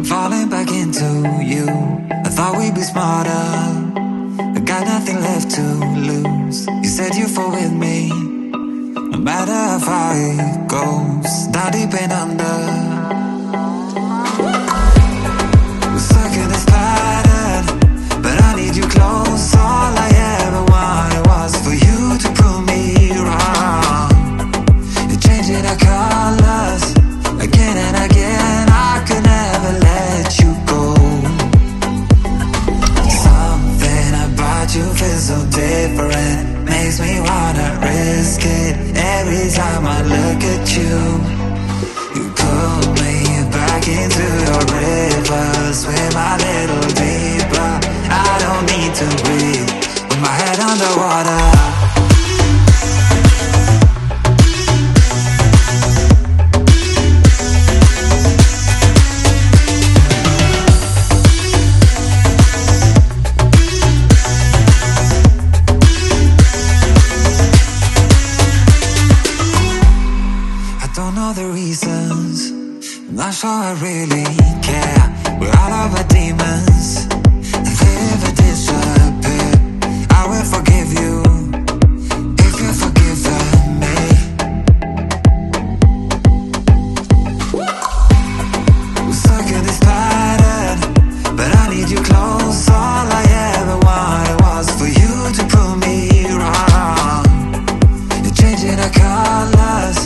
falling back into you. I thought we'd be smarter, I got nothing left to lose. You said you fall with me, no matter how far it goes. Down deep and under, we're stuck in this pattern, but I need you close. All I ever wanted was for you to prove me wrong. You're changing our colors again and again. I could never let you go. Something about you feels so different, makes me wanna risk it. Every time I look at you, you pull me back into your river. Swim a little deeper, I don't need to breathe with my head underwater. I'm not sure I really care. We're all of our demons, if they ever disappear. I will forgive you if you're forgiven me. We're stuck in this pattern, but I need you close. All I ever wanted was for you to prove me wrong. You're changing our colors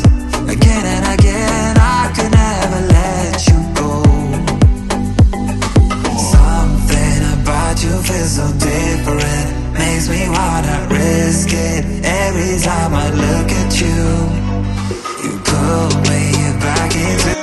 again and again. I could never let you go. Something about you feels so different, makes me wanna risk it. Every time I look at you, you pull me back into.